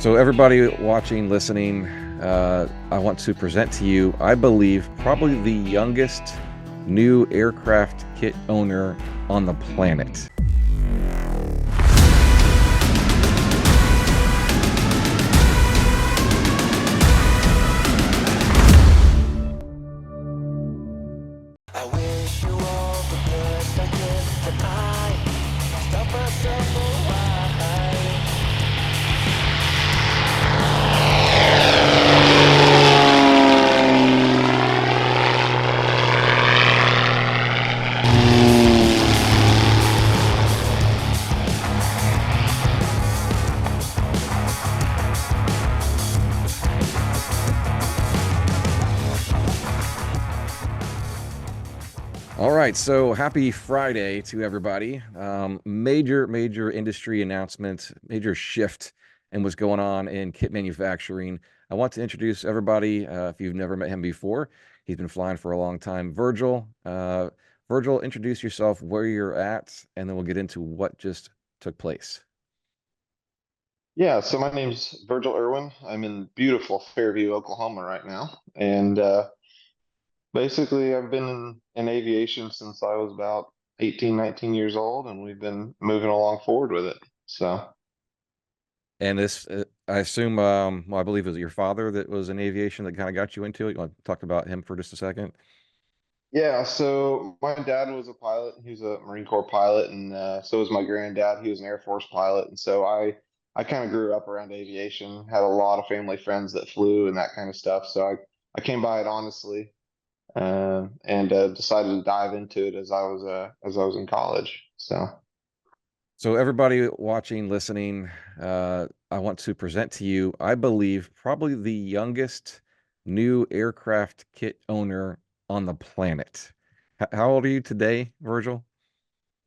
So everybody watching, listening, I want to present to you, I believe, probably the youngest new aircraft kit owner on the planet. I wish you all the best I can, and I stop myself a while. All right, so happy Friday to everybody. Major industry announcement, major shift in what's going on in kit manufacturing. I want to introduce everybody, if you've never met him before. He's been flying for a long time. Virgil, Virgil, introduce yourself, where you're at, and then we'll get into what just took place. Yeah, so my name's Virgil Irwin. I'm in beautiful Fairview, Oklahoma right now. And basically, I've been in aviation since I was about 18, 19 years old, and we've been moving along forward with it. So, And this, I assume, well, I believe it was your father that was in aviation that kind of got you into it. You want to talk about him for just a second? yeah, so my dad was a pilot. He was a Marine Corps pilot, and so was my granddad. He was an Air Force pilot. And so I kind of grew up around aviation, had a lot of family friends that flew and that kind of stuff. So I came by it honestly. And decided to dive into it as I was in college. So So everybody watching, listening, I want to present to you, I believe, probably the youngest new aircraft kit owner on the planet. How old are you today, Virgil?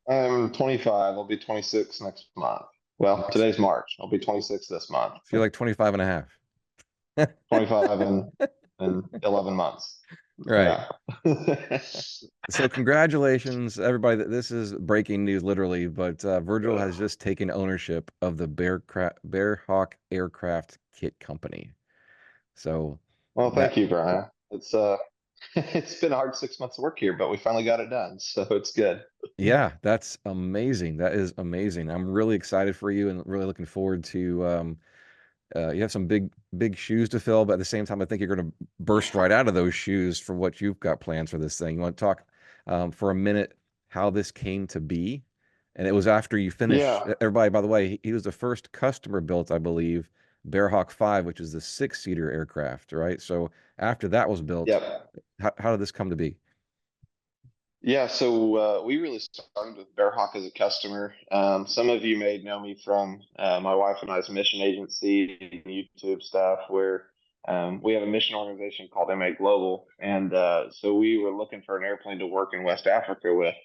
I'm 25. I'll be 26 next month. Well, Nice. today's March. I'll be 26 this month. So you're like 25 and a half. 25 in 11 months. Right. Yeah. So congratulations, everybody. This is breaking news, literally, but Virgil has just taken ownership of the Bearhawk Aircraft Kit Company. So Well, that thank you, Brian. It's it's been a hard 6 months of work here, but we finally got it done, so it's good. Yeah, that's amazing. That is amazing. I'm really excited for you and really looking forward to you have some big shoes to fill, but at the same time I think you're going to burst right out of those shoes for what you've got plans for this thing. You want to talk for a minute how this came to be? And it was after you finish Yeah. everybody, by the way, he was the first customer built, I believe, Bearhawk 5, which is the 6-seater aircraft, right? So after that was built, Yep. how did this come to be? Yeah, so we really started with Bearhawk as a customer. Some of you may know me from my wife and I's mission agency and YouTube stuff, where we have a mission organization called MA Global, and so we were looking for an airplane to work in West Africa with.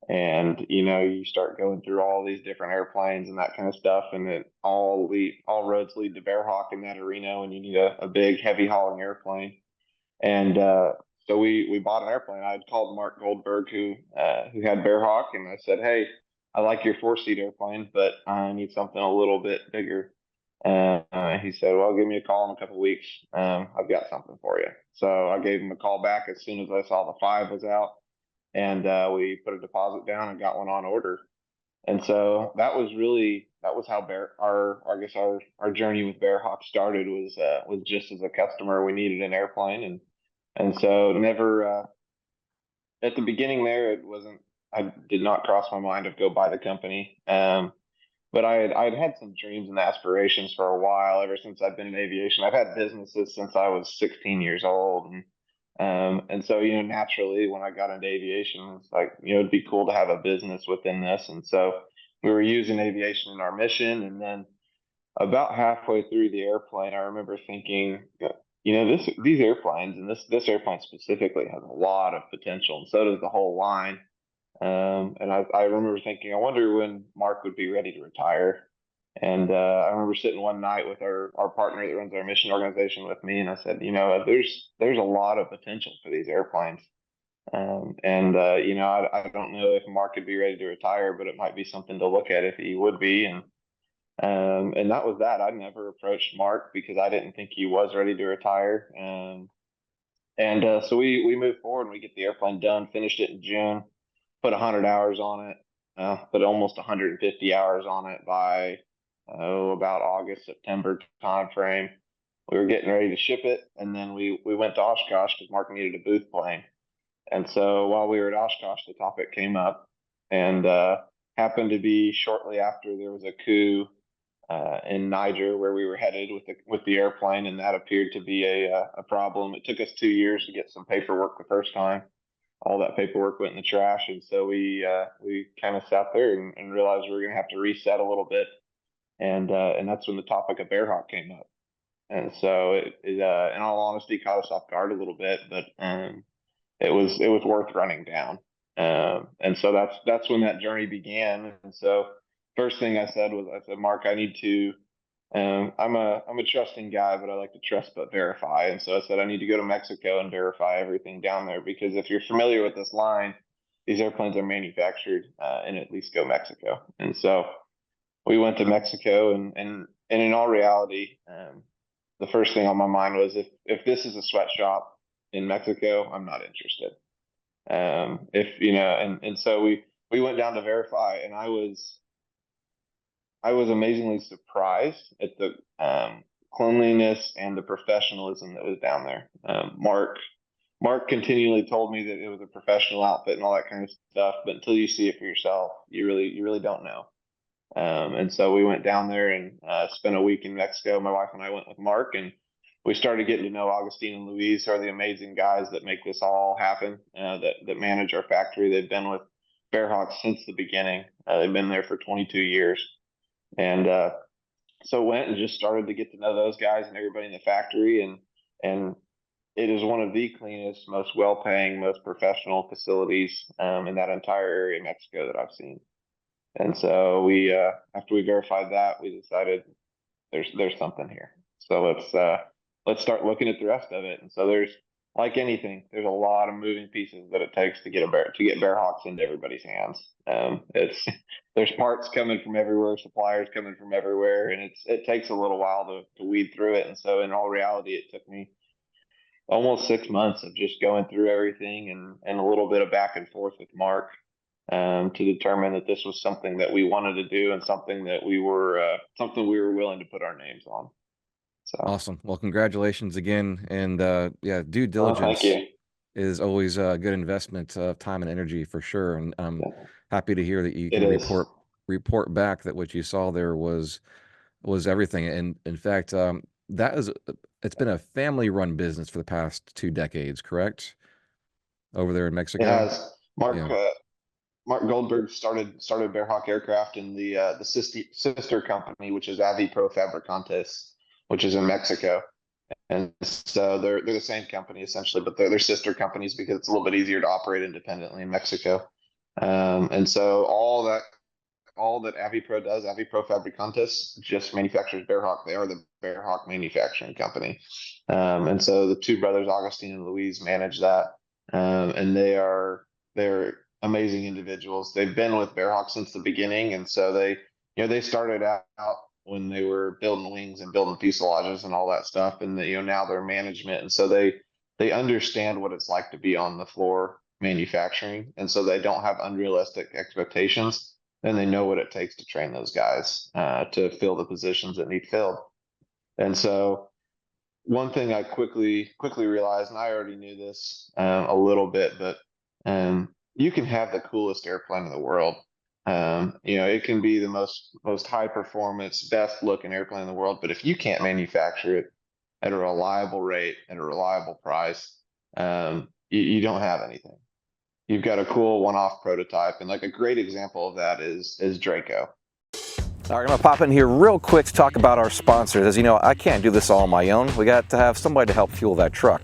And you start going through all these different airplanes and that kind of stuff, and all roads lead to Bearhawk in that arena, and you need a big, heavy hauling airplane. And so we bought an airplane. I had called Mark Goldberg, who had Bearhawk, and I said, "Hey, I like your 4-seat airplane, but I need something a little bit bigger." He said, "Well, give me a call in a couple of weeks. I've got something for you." So I gave him a call back as soon as I saw the 5 was out, and we put a deposit down and got one on order. And so that was how I guess our journey with Bearhawk started, was just as a customer. We needed an airplane, and so never at the beginning there, it wasn't, I did not cross my mind of go buy the company. But I'd had some dreams and aspirations for a while, ever since I've been in aviation. I've had businesses since I was 16 years old, and so naturally, when I got into aviation, it's like it'd be cool to have a business within this. And so we were using aviation in our mission, and then about halfway through the airplane, I remember thinking, these airplanes, and this airplane specifically, has a lot of potential, and so does the whole line. And I remember thinking, I wonder when Mark would be ready to retire. And I remember sitting one night with our partner that runs our mission organization with me, and I said, there's a lot of potential for these airplanes. And I don't know if Mark would be ready to retire, but it might be something to look at if he would be. And that was that. I never approached Mark because I didn't think he was ready to retire. And so we moved forward and we get the airplane done, finished it in June, put 100 hours on it, put almost 150 hours on it by about August, September time frame. We were getting ready to ship it, and then we went to Oshkosh because Mark needed a booth plane. And so while we were at Oshkosh, the topic came up, and happened to be shortly after there was a coup in Niger where we were headed with the airplane, and that appeared to be a problem. It took us 2 years to get some paperwork the first time. All that paperwork went in the trash, and so we kind of sat there and realized we were going to have to reset a little bit, and that's when the topic of Bearhawk came up. And so in all honesty, caught us off guard a little bit, but it was worth running down. And so that's when that journey began. And so first thing I said, Mark, I need to. I'm a trusting guy, but I like to trust but verify. And so I said I need to go to Mexico and verify everything down there, because if you're familiar with this line, these airplanes are manufactured in at least go Mexico. And so we went to Mexico, and in all reality, the first thing on my mind was if this is a sweatshop in Mexico, I'm not interested. If you know, and so we went down to verify, and I was amazingly surprised at the cleanliness and the professionalism that was down there. Mark continually told me that it was a professional outfit and all that kind of stuff, but until you see it for yourself, you really don't know. And so we went down there and spent a week in Mexico. My wife and I went with Mark, and we started getting to know Augustine and Luis, who are the amazing guys that make this all happen, that manage our factory. They've been with Bearhawk since the beginning. They've been there for 22 years. And so went and just started to get to know those guys and everybody in the factory. And it is one of the cleanest, most well-paying, most professional facilities in that entire area of Mexico that I've seen. And so we, after we verified that, we decided there's something here. So let's start looking at the rest of it. And so there's, like anything, there's a lot of moving pieces that it takes to get Bearhawks into everybody's hands. There's parts coming from everywhere, suppliers coming from everywhere, and it takes a little while to weed through it. And so in all reality, it took me almost 6 months of just going through everything and a little bit of back and forth with Mark to determine that this was something that we wanted to do and something that we were willing to put our names on. So Awesome. Well, congratulations again. And yeah, due thank diligence you. is always a good investment of time and energy for sure. And I'm happy to hear that you It can is. report back that what you saw there was everything. And in fact, it's been a family-run business for the past 2 decades, correct? Over there in It Mexico. has. Yeah. Mark Goldberg started Bearhawk Aircraft in the sister company, which is Avi Pro Fabricantes, which is in Mexico. And so they're the same company essentially, but they're sister companies because it's a little bit easier to operate independently in Mexico. And so all that Avi Pro does, Avi Pro Fabricantes, just manufactures Bearhawk. They are the Bearhawk manufacturing company. And so the two brothers, Augustine and Luis, manage that. And they're amazing individuals. They've been with Bearhawk since the beginning, and so they started out when they were building wings and building fuselages and all that stuff, and now they're management, and so they understand what it's like to be on the floor manufacturing, and so they don't have unrealistic expectations, and they know what it takes to train those guys to fill the positions that need filled. And so one thing I quickly realized, and I already knew this a little bit, but you can have the coolest airplane in the world. It can be the most high performance, best looking airplane in the world, but if you can't manufacture it at a reliable rate, at a reliable price, you don't have anything. You've got a cool one-off prototype, and like a great example of that is Draco. All right, I'm gonna pop in here real quick to talk about our sponsors. As you know, I can't do this all on my own. We got to have somebody to help fuel that truck.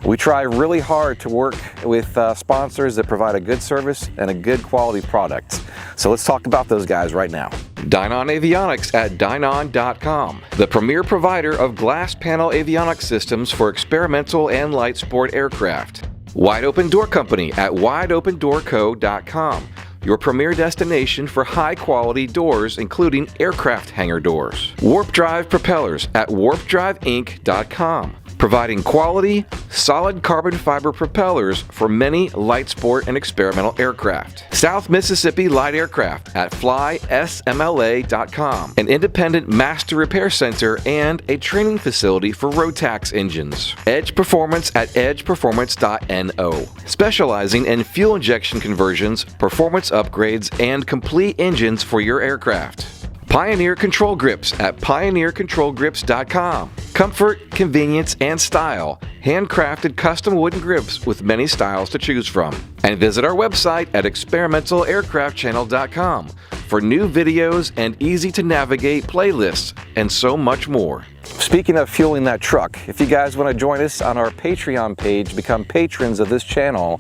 We try really hard to work with sponsors that provide a good service and a good quality product. So let's talk about those guys right now. Dynon Avionics at Dynon.com, the premier provider of glass panel avionics systems for experimental and light sport aircraft. Wide Open Door Company at WideOpenDoorCo.com, your premier destination for high-quality doors, including aircraft hangar doors. Warp Drive Propellers at warpdriveinc.com, providing quality, solid carbon fiber propellers for many light sport and experimental aircraft. South Mississippi Light Aircraft at flysmla.com, an independent master repair center and a training facility for Rotax engines. Edge Performance at edgeperformance.no, specializing in fuel injection conversions, performance upgrades, and complete engines for your aircraft. Pioneer Control Grips at pioneercontrolgrips.com. Comfort, convenience, and style. Handcrafted custom wooden grips with many styles to choose from. And visit our website at experimentalaircraftchannel.com for new videos and easy-to-navigate playlists and so much more. Speaking of fueling that truck, if you guys want to join us on our Patreon page, become patrons of this channel,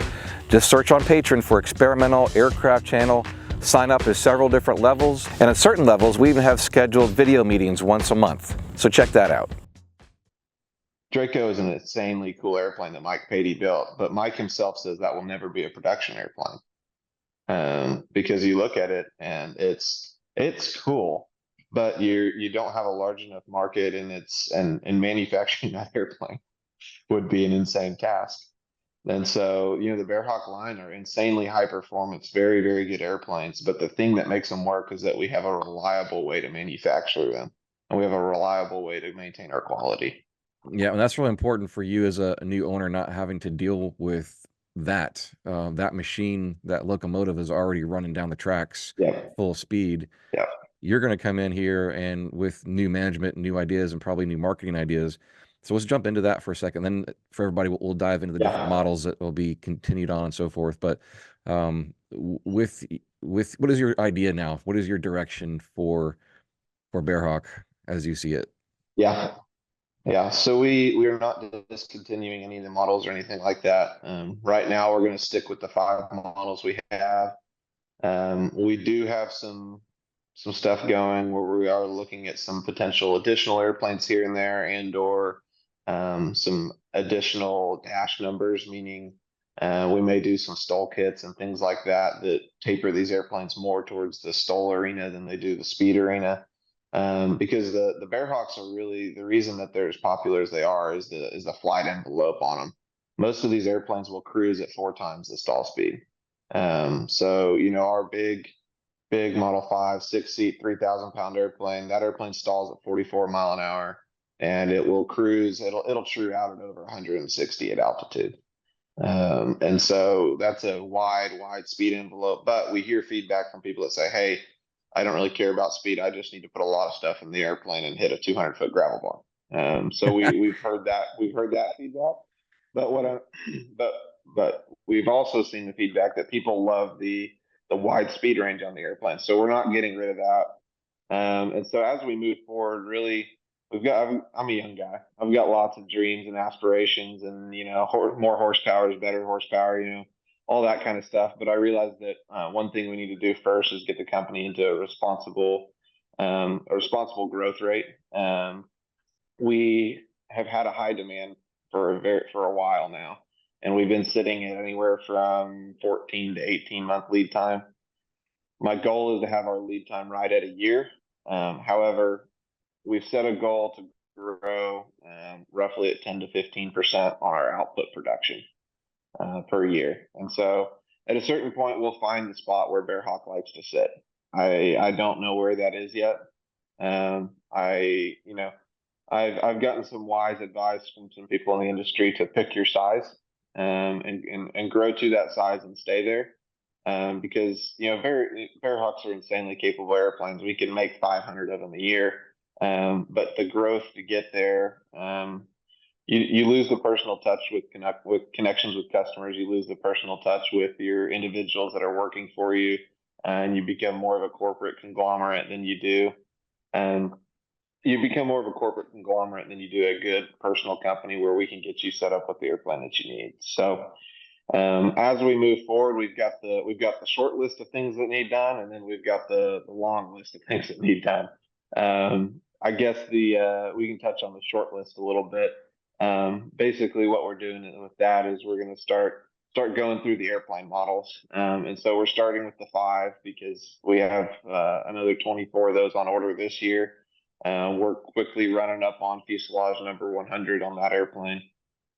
just search on Patreon for Experimental Aircraft Channel. Sign up at several different levels, and at certain levels we even have scheduled video meetings once a month. So check that out. Draco is an insanely cool airplane that Mike Patey built, but Mike himself says that will never be a production airplane. Because you look at it and it's cool, but you don't have a large enough market, and manufacturing that airplane would be an insane task. And so, the Bearhawk line are insanely high performance, very, very good airplanes. But the thing that makes them work is that we have a reliable way to manufacture them, and we have a reliable way to maintain our quality. Yeah, and that's really important for you as a new owner, not having to deal with that. That machine, that locomotive is already running down the tracks full speed. Yeah. You're going to come in here and with new management, new ideas, and probably new marketing ideas. So let's jump into that for a second. Then for everybody, we'll dive into the different models that will be continued on and so forth. But with what is your idea now? What is your direction for Bearhawk as you see it? Yeah. So we are not discontinuing any of the models or anything like that. Right now, we're going to stick with the 5 models we have. We do have some stuff going where we are looking at some potential additional airplanes here and there, and/or some additional dash numbers, meaning we may do some stall kits and things like that taper these airplanes more towards the stall arena than they do the speed arena. Because the Bearhawks are really the reason that they're as popular as they are is the flight envelope on them. Most of these airplanes will cruise at 4 times the stall speed. So our big Model 5 6-seat 3,000-pound airplane, that airplane stalls at 44 mile an hour, and it will cruise. It'll true out at over 160 at altitude. And so that's a wide speed envelope. But we hear feedback from people that say, "Hey, I don't really care about speed. I just need to put a lot of stuff in the airplane and hit a 200-foot gravel bar." So we've heard that feedback. But but we've also seen the feedback that people love the wide speed range on the airplane. So we're not getting rid of that. And so as we move forward, really, I'm a young guy. I've got lots of dreams and aspirations, and more horsepower is better horsepower, all that kind of stuff. But I realized that one thing we need to do first is get the company into a responsible growth rate. We have had a high demand for a while now, and we've been sitting at anywhere from 14 to 18-month lead time. My goal is to have our lead time right at a year. However, we've set a goal to grow roughly at 10 to 15% on our output production per year. And so at a certain point, we'll find the spot where Bearhawk likes to sit. I don't know where that is yet. I've gotten some wise advice from some people in the industry to pick your size and grow to that size and stay there. Because Bearhawks are insanely capable airplanes. We can make 500 of them a year, but the growth to get there, you lose the personal touch with connections with customers. You lose the personal touch with your individuals that are working for you, and you become more of a corporate conglomerate than you do. And you become more of a corporate conglomerate than you do a good personal company where we can get you set up with the airplane that you need. So as we move forward, we've got the short list of things that need done, and then we've got the long list of things that need done. I guess we can touch on the short list a little bit. Basically, what we're doing with that is we're going to start start going through the airplane models. And so we're starting with the 5 because we have another 24 of those on order this year. We're quickly running up on fuselage number 100 on that airplane.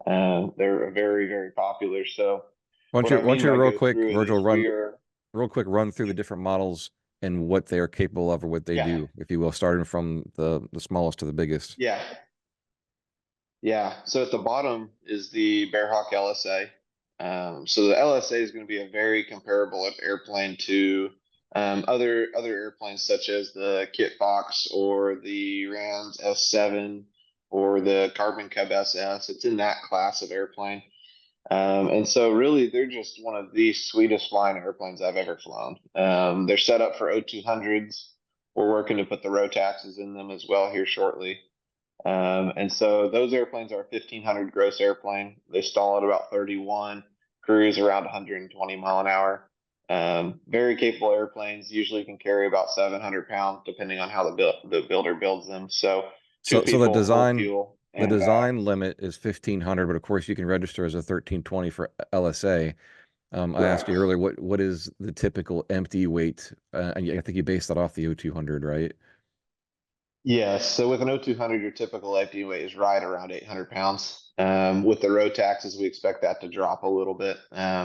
They're very, very popular. So Why don't what you, I why don't mean you by real go quick, through it Virgil, is we are, real quick run through the different models and what they are capable of or what they yeah, do, if you will, starting from the smallest to the biggest. yeah, yeah. So at the bottom is the Bearhawk LSA. So the LSA is going to be a very comparable airplane to other airplanes such as the Kit Fox or the Rams S7 or the Carbon Cub SS. It's in that class of airplane. And so really they're just one of the sweetest flying airplanes I've ever flown. They're set up for O200s. We're working to put the Rotaxes in them as well here shortly. And so those airplanes are 1,500 gross airplane. They stall at about 31, cruise around 120 mile an hour. Very capable airplanes, usually can carry about 700 pounds depending on how the builder builds them. So two So the people, full design fuel, the and back. design limit is 1,500, but of course you can register as a 1320 for LSA. I asked you Correct. earlier, what is the typical empty weight? And I think you based that off the O200, right? Yes. So with an O200, your typical FD weight is right around 800 pounds. With the road taxes, we expect that to drop a little bit.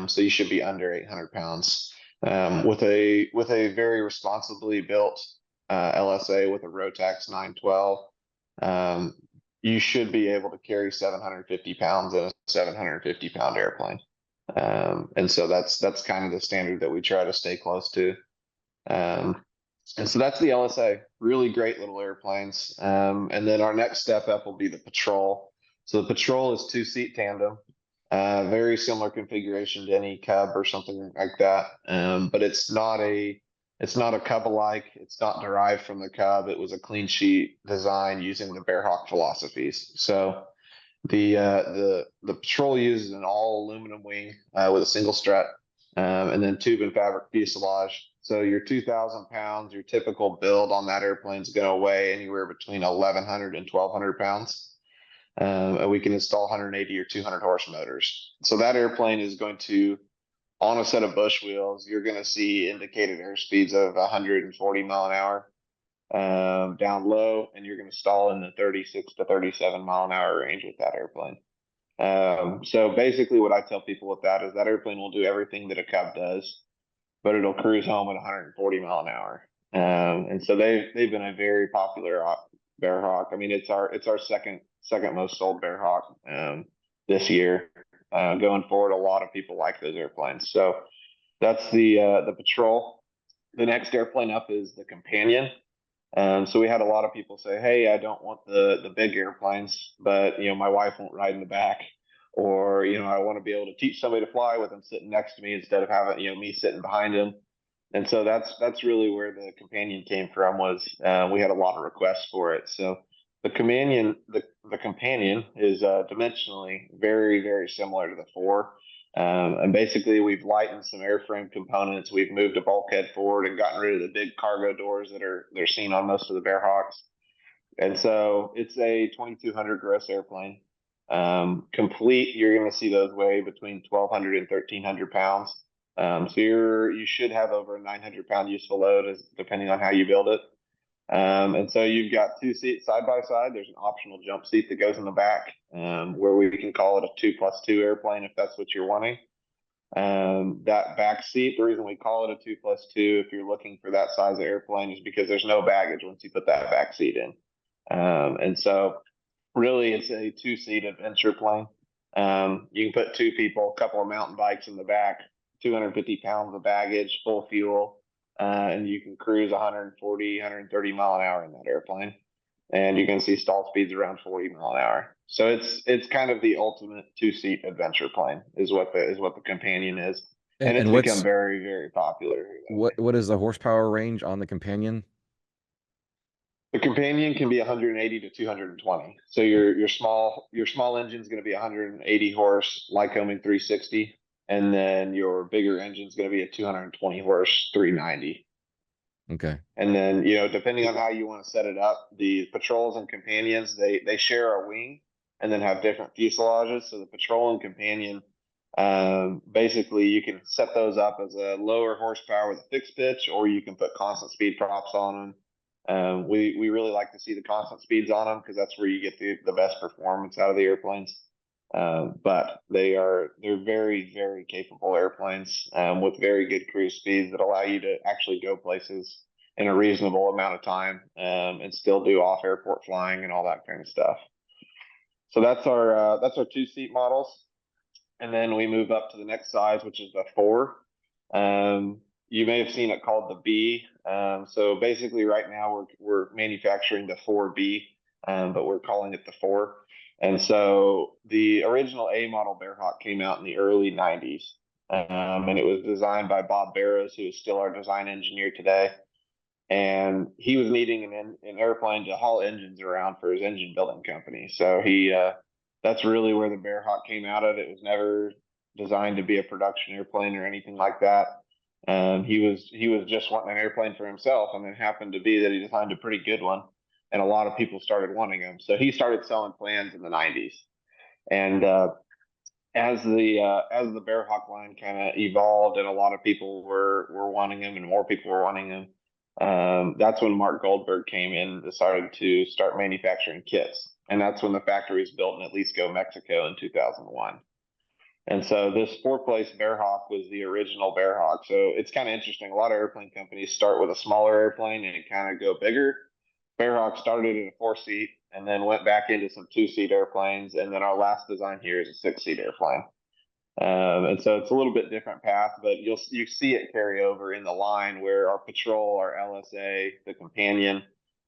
So you should be under 800 pounds. With a very responsibly built LSA with a Rotax 912, um, you should be able to carry 750 pounds in a 750 pound airplane. And so that's kind of the standard that we try to stay close to. Um, and so that's the LSA. Really great little airplanes. And then our next step up will be the Patrol. So the Patrol is 2-seat tandem. Very similar configuration to any Cub or something like that. But it's not a Cub alike. It's not derived from the Cub. It was a clean sheet design using the Bearhawk philosophies. So the Patrol uses an all aluminum wing with a single strut, and then tube and fabric fuselage. So your 2,000 pounds, your typical build on that airplane is going to weigh anywhere between 1,100 and 1,200 pounds. And we can install 180 or 200 horse motors. So that airplane is going to, on a set of bush wheels, you're going to see indicated airspeeds of 140 mile an hour down low, and you're going to stall in the 36 to 37 mile an hour range with that airplane. So basically, what I tell people with that is that airplane will do everything that a Cub does, but it'll cruise home at 140 mile an hour. And so they've been a very popular Bearhawk. I mean, it's our second most sold Bearhawk this year. Going forward, a lot of people like those airplanes. So that's the Patrol. The next airplane up is the Companion. So we had a lot of people say, "Hey, I don't want the big airplanes, but my wife won't ride in the back, or I want to be able to teach somebody to fly with them sitting next to me instead of having me sitting behind them." And so that's really where the Companion came from. Was we had a lot of requests for it. So the Companion is dimensionally very, very similar to the 4. And basically, we've lightened some airframe components. We've moved a bulkhead forward and gotten rid of the big cargo doors they're seen on most of the Bearhawks. And so it's a 2,200 gross airplane. Complete, you're going to see those weigh between 1,200 and 1,300 pounds. So you should have over a 900-pound useful load, depending on how you build it. And so you've got 2 seats side by side. There's an optional jump seat that goes in the back, where we can call it a 2+2 airplane if that's what you're wanting. That back seat, the reason we call it a 2+2, if you're looking for that size of airplane, is because there's no baggage once you put that back seat in. And so really it's a 2-seat adventure plane. You can put 2 people, a couple of mountain bikes in the back, 250 pounds of baggage, full fuel. And you can cruise 140, 130 mile an hour in that airplane, and you can see stall speeds around 40 mile an hour. So it's kind of the ultimate 2-seat adventure plane is what the Companion is, and it's And become very, very popular. what is the horsepower range on the Companion? The Companion can be 180 to 220. So your small engine is going to be 180 horse Lycoming 360. And then your bigger engine is going to be a 220 horse 390. Okay. And then, depending on how you want to set it up, the Patrols and Companions, they share a wing and then have different fuselages. So the Patrol and Companion Basically, you can set those up as a lower horsepower with a fixed pitch, or you can put constant speed props on them. We really like to see the constant speeds on them because that's where you get the best performance out of the airplanes. But they're very, very capable airplanes with very good cruise speeds that allow you to actually go places in a reasonable amount of time and still do off airport flying and all that kind of stuff. So that's our 2-seat models. And then we move up to the next size, which is the 4. You may have seen it called the B. So basically right now we're manufacturing the 4B, but we're calling it the 4. And so the original A model Bearhawk came out in the early 90s. And it was designed by Bob Barrows, who is still our design engineer today. And he was needing an airplane to haul engines around for his engine building company. So that's really where the Bearhawk came out of. It was never designed to be a production airplane or anything like that. He was just wanting an airplane for himself, and it happened to be that he designed a pretty good one, and a lot of people started wanting them. So he started selling plans in the 90s. And as the Bearhawk line kind of evolved, and a lot of people were wanting them, and more people were wanting them, that's when Mark Goldberg came in and decided to start manufacturing kits. And that's when the factory was built in Jalisco, Mexico in 2001. And so this 4-place Bearhawk was the original Bearhawk. So it's kind of interesting. A lot of airplane companies start with a smaller airplane and kind of go bigger. Bearhawk started in a 4-seat and then went back into some 2-seat airplanes. And then our last design here is a 6-seat airplane. And so it's a little bit different path, but you see it carry over in the line where our Patrol, our LSA, the Companion,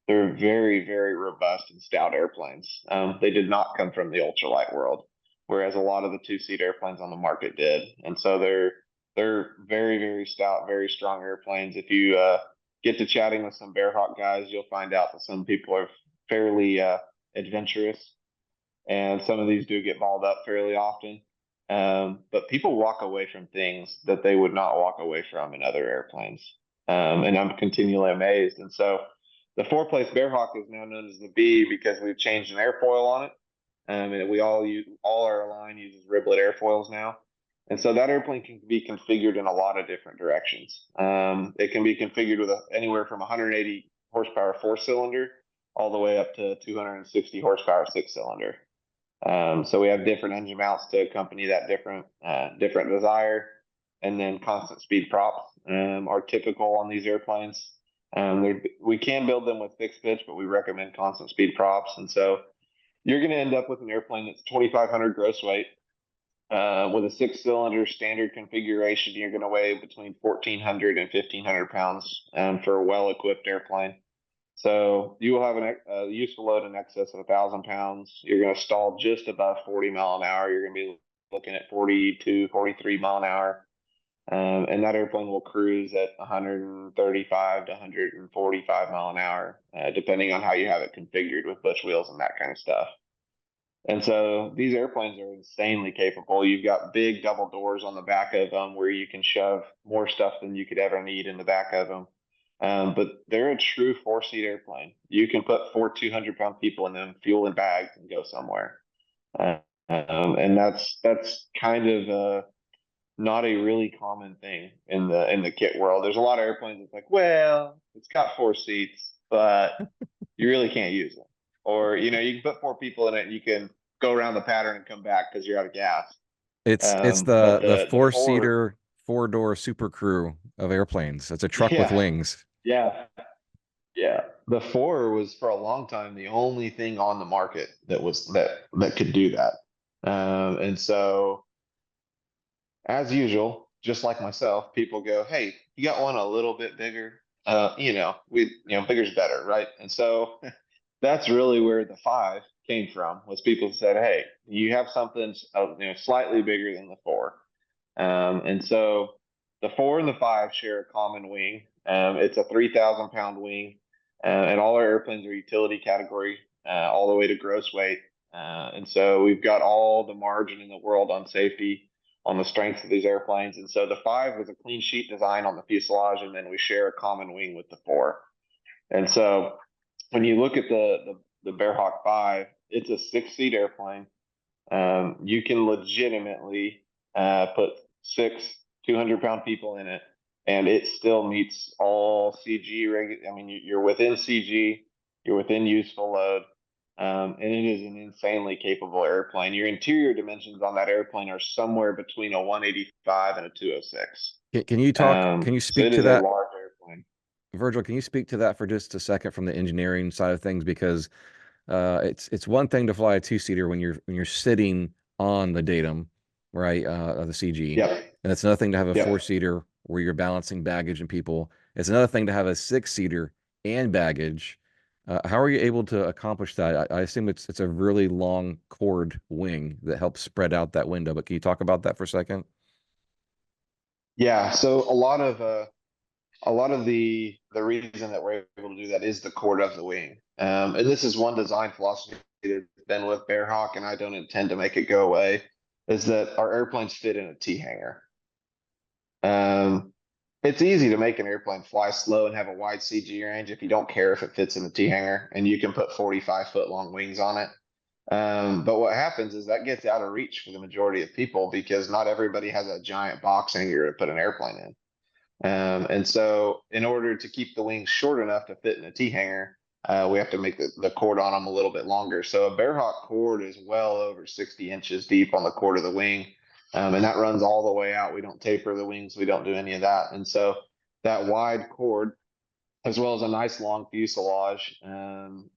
they're very, very robust and stout airplanes. They did not come from the ultralight world, whereas a lot of the 2-seat airplanes on the market did. And so they're very, very stout, very strong airplanes. If you get to chatting with some Bearhawk guys, you'll find out that some people are fairly adventurous, and some of these do get balled up fairly often. But people walk away from things that they would not walk away from in other airplanes. And I'm continually amazed. And so the 4-place Bearhawk is now known as the B because we've changed an airfoil on it. And we all our line uses riblet airfoils now. And so that airplane can be configured in a lot of different directions. It can be configured with anywhere from 180 horsepower 4-cylinder all the way up to 260 horsepower 6-cylinder. So we have different engine mounts to accompany that different desire, and then constant speed props are typical on these airplanes. We can build them with fixed pitch, but we recommend constant speed props. And so you're going to end up with an airplane that's 2,500 gross weight with a 6-cylinder standard configuration. You're going to weigh between 1,400 and 1,500 pounds for a well-equipped airplane. So you will have a useful load in excess of 1,000 pounds. You're going to stall just above 40 mile an hour. You're going to be looking at 42, 43 mile an hour. And that airplane will cruise at 135 to 145 mile an hour, depending on how you have it configured with bush wheels and that kind of stuff. And so these airplanes are insanely capable. You've got big double doors on the back of them where you can shove more stuff than you could ever need in the back of them. But they're a true 4-seat airplane. You can put 4 200-pound people in them, fuel and bags, and go somewhere. And that's kind of not a really common thing in the kit world. There's a lot of airplanes that's like, well, it's got 4 seats, but you really can't use them. Or, you can put 4 people in it and you can go around the pattern and come back because you're out of gas. It's the 4-seater, 4-door super crew of airplanes. It's a truck with wings. Yeah. Yeah. The 4 was for a long time the only thing on the market that could do that. And so as usual, just like myself, people go, hey, you got one a little bit bigger? Bigger's better, right? And so that's really where the 5 came from, was people said, hey, you have something slightly bigger than the 4. And so the 4 and the 5 share a common wing. It's a 3,000-pound wing, and all our airplanes are utility category, all the way to gross weight. And so we've got all the margin in the world on safety, on the strengths of these airplanes. And so the 5 was a clean sheet design on the fuselage, and then we share a common wing with the 4. And so when you look at the Bearhawk 5, it's a 6-seat airplane. You can legitimately put 200-pound people in it, and it still meets all CG I mean, you're within CG, you're within useful load, and it is an insanely capable airplane. Your interior dimensions on that airplane are somewhere between a 185 and a 206. Can you talk? Can you So speak it to is a that, large airplane. Virgil? Can you speak to that for just a second from the engineering side of things? Because it's one thing to fly a two-seater when you're sitting on the datum, right, of the CG, Yep. and it's another thing to have a Yep. four-seater where you're balancing baggage and people. It's another thing to have a six-seater and baggage. How are you able to accomplish that? I assume it's a really long chord wing that helps spread out that window. But can you talk about that for a second? Yeah. So a lot of the reason that we're able to do that is the chord of the wing. And this is one design philosophy that's been with Bearhawk, and I don't intend to make it go away, is that our airplanes fit in a T hangar. It's easy to make an airplane fly slow and have a wide CG range if you don't care if it fits in the T hangar, and you can put 45-foot long wings on it. But what happens is that gets out of reach for the majority of people because not everybody has a giant box hangar to put an airplane in. And so in order to keep the wings short enough to fit in a T hanger, we have to make the cord on them a little bit longer. So a Bearhawk cord is well over 60 inches deep on the cord of the wing. And that runs all the way out. We don't taper the wings. We don't do any of that. And so that wide cord, as well as a nice long fuselage, and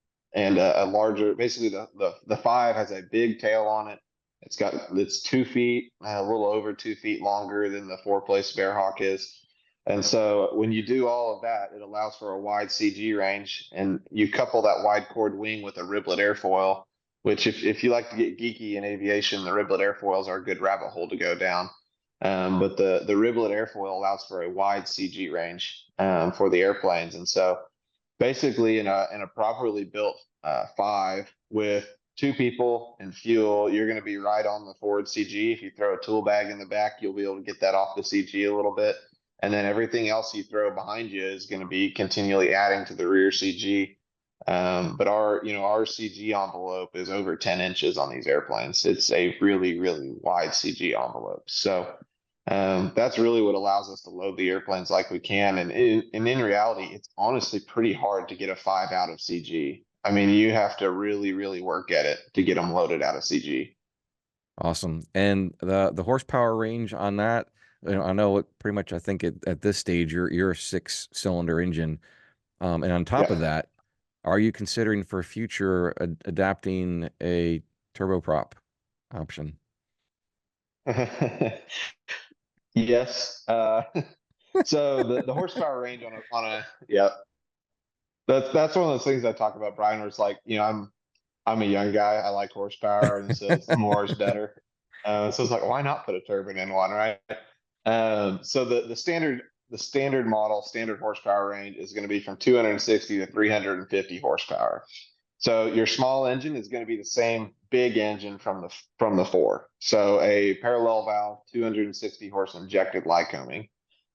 a larger, basically the five has a big tail on it. It's 2 feet, a little over 2 feet longer than the four-place Bearhawk is. And so when you do all of that, it allows for a wide CG range, and you couple that wide chord wing with a riblet airfoil, which if you like to get geeky in aviation, the riblet airfoils are a good rabbit hole to go down. But the riblet airfoil allows for a wide CG range for the airplanes. And so basically in a properly built five with two people and fuel, you're going to be right on the forward CG. If you throw a tool bag in the back, you'll be able to get that off the CG a little bit. And then everything else you throw behind you is going to be continually adding to the rear CG. But our CG envelope is over 10 inches on these airplanes. It's a really, really wide CG envelope. So that's really what allows us to load the airplanes like we can. And in reality, it's honestly pretty hard to get a five out of CG. I mean, you have to really, really work at it to get them loaded out of CG. Awesome. And the horsepower range on that, I know it pretty much. I think at this stage you're a six-cylinder engine, and on top of Yeah. that, are you considering for future adapting a turboprop option? Yes. So the horsepower range yeah, that's one of those things I talk about, Brian, where it's like, I'm a young guy. I like horsepower, and so more is better. So it's like, why not put a turbine in one, right? So the standard model, standard horsepower range is going to be from 260 to 350 horsepower. So your small engine is going to be the same big engine from the four. So a parallel valve, 260 horse injected Lycoming.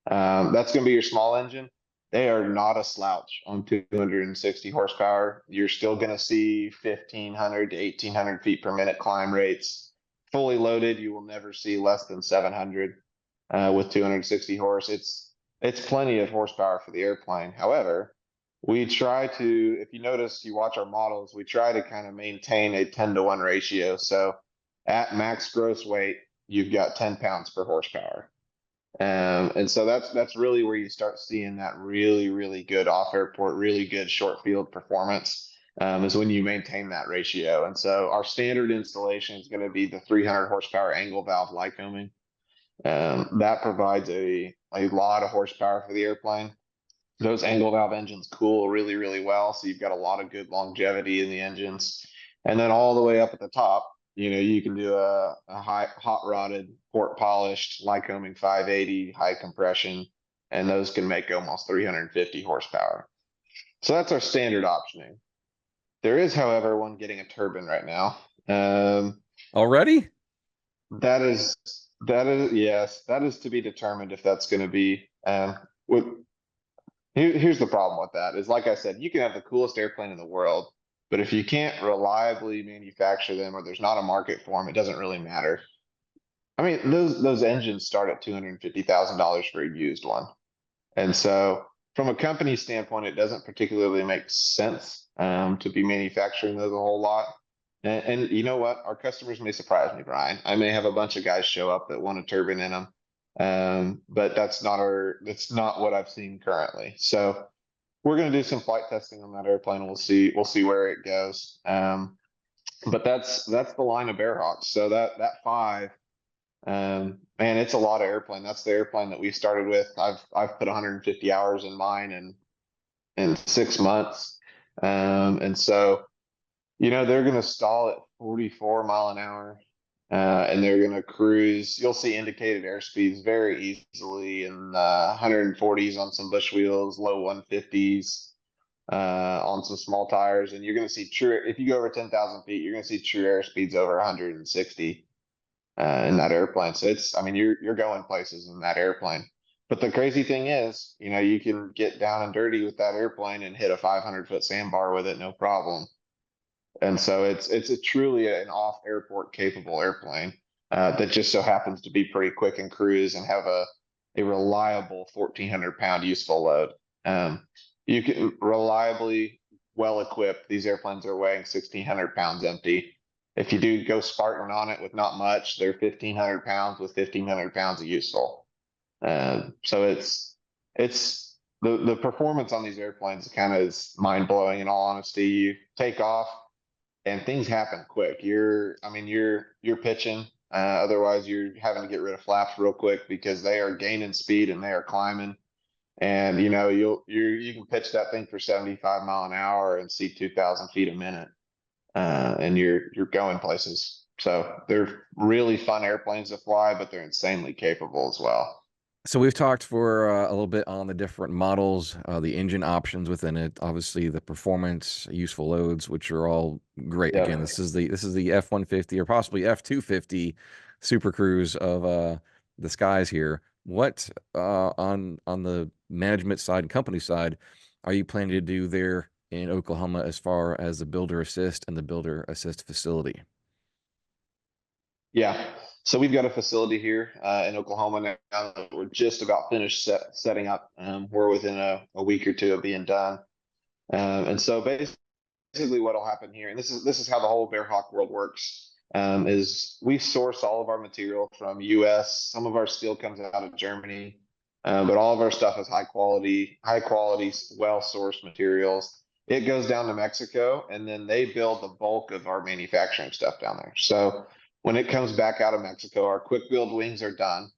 That's going to be your small engine. They are not a slouch on 260 horsepower. You're still going to see 1,500 to 1,800 feet per minute climb rates. Fully loaded, you will never see less than 700 with 260 horse. It's plenty of horsepower for the airplane. However, we try to, if you notice, you watch our models, we try to kind of maintain a 10-to-1 ratio. So at max gross weight, you've got 10 pounds per horsepower. And so that's really where you start seeing that really, really good off airport, really good short field performance, is when you maintain that ratio. And so our standard installation is going to be the 300 horsepower angle valve Lycoming. That provides a lot of horsepower for the airplane. Those angle valve engines cool really, really well. So you've got a lot of good longevity in the engines. And then all the way up at the top, you can do a hot rodded, port polished, Lycoming 580, high compression, and those can make almost 350 horsepower. So that's our standard optioning. There is, however, one getting a turbine right now. Already? That is, yes, that is to be determined if that's going to be, here's the problem with that is, like I said, you can have the coolest airplane in the world, but if you can't reliably manufacture them or there's not a market for them, it doesn't really matter. I mean, those engines start at $250,000 for a used one. And so from a company standpoint, it doesn't particularly make sense to be manufacturing those a whole lot. And you know what? Our customers may surprise me, Brian. I may have a bunch of guys show up that want a turbine in them. But that's not what I've seen currently. So we're going to do some flight testing on that airplane. We'll see where it goes. But that's the line of Bearhawks. So that 5, man, it's a lot of airplane. That's the airplane that we started with. I've put 150 hours in mine in 6 months. And so, they're going to stall at 44 mile an hour. And they're going to cruise. You'll see indicated airspeeds very easily in 140s on some bush wheels, low 150s on some small tires. And you're going to see if you go over 10,000 feet, you're going to see true airspeeds over 160 in that airplane. So you're going places in that airplane. But the crazy thing is, you can get down and dirty with that airplane and hit a 500-foot sandbar with it, no problem. And so it's a truly an off airport capable airplane that just so happens to be pretty quick and cruise and have a reliable 1,400-pound useful load. You can reliably, well equipped. These airplanes are weighing 1,600 pounds empty. If you do go Spartan on it with not much, they're 1,500 pounds with 1,500 pounds of useful. So it's the performance on these airplanes kind of is mind blowing. In all honesty, you take off and things happen quick. You're pitching. Otherwise, you're having to get rid of flaps real quick because they are gaining speed and they are climbing. And you can pitch that thing for 75 mile an hour and see 2,000 feet a minute, and you're going places. So they're really fun airplanes to fly, but they're insanely capable as well. So we've talked for a little bit on the different models, the engine options within it, obviously the performance, useful loads, which are all great. Yep. Again, this is the F-150 or possibly F-250 Super Cruise of the skies here. What on the management side and company side are you planning to do there in Oklahoma as far as the builder assist and the builder assist facility? Yeah. So we've got a facility here in Oklahoma now that we're just about finished setting up. We're within a week or two of being done. And so basically what will happen here, and this is how the whole Bearhawk world works, is we source all of our material from US. Some of our steel comes out of Germany, but all of our stuff is high quality, well-sourced materials. It goes down to Mexico, and then they build the bulk of our manufacturing stuff down there. So when it comes back out of Mexico, our quick build wings are done,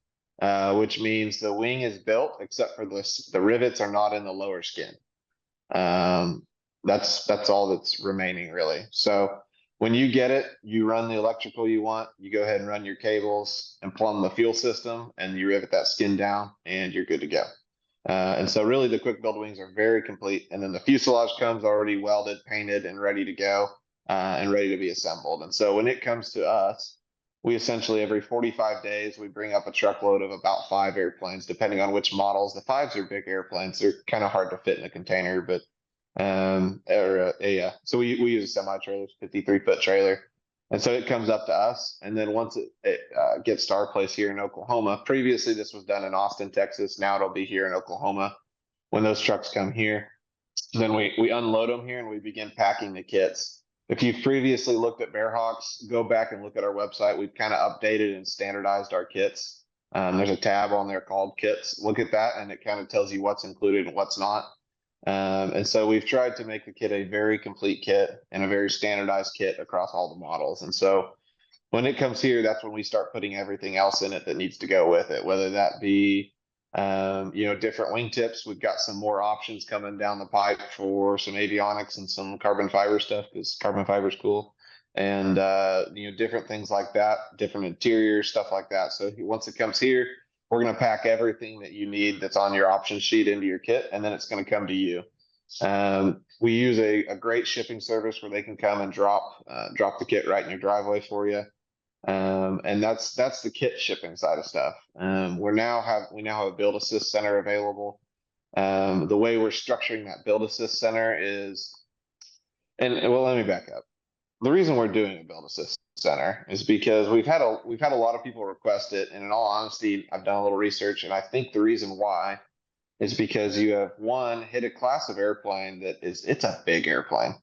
which means the wing is built, except for the rivets are not in the lower skin. That's all that's remaining really. So when you get it, you run the electrical you want, you go ahead and run your cables and plumb the fuel system, and you rivet that skin down, and you're good to go. And so really the quick build wings are very complete. And then the fuselage comes already welded, painted, and ready to go. And ready to be assembled. And so when it comes to us, we essentially every 45 days, we bring up a truckload of about 5 airplanes, depending on which models. The 5s are big airplanes. They're kind of hard to fit in a container, but so we use a semi-trailer, 53-foot trailer. And so it comes up to us. And then once it gets to our place here in Oklahoma, previously this was done in Austin, Texas. Now it'll be here in Oklahoma. When those trucks come here, then we unload them here and we begin packing the kits. If you've previously looked at Bearhawks, go back and look at our website. We've kind of updated and standardized our kits. There's a tab on there called kits. Look at that, and it kind of tells you what's included and what's not. And so we've tried to make the kit a very complete kit and a very standardized kit across all the models. And so when it comes here, that's when we start putting everything else in it that needs to go with it, whether that be different wingtips. We've got some more options coming down the pipe for some avionics and some carbon fiber stuff, because carbon fiber is cool, and different things like that, different interiors, stuff like that. So once it comes here, we're going to pack everything that you need that's on your option sheet into your kit, and then it's going to come to you. We use a great shipping service where they can come and drop the kit right in your driveway for you. And that's the kit shipping side of stuff. We now have a build assist center available. The way we're structuring that build assist center is, well, let me back up. The reason we're doing a build assist center is because we've had a lot of people request it, and in all honesty, I've done a little research, and I think the reason why is because you have hit a class of airplane it's a big airplane.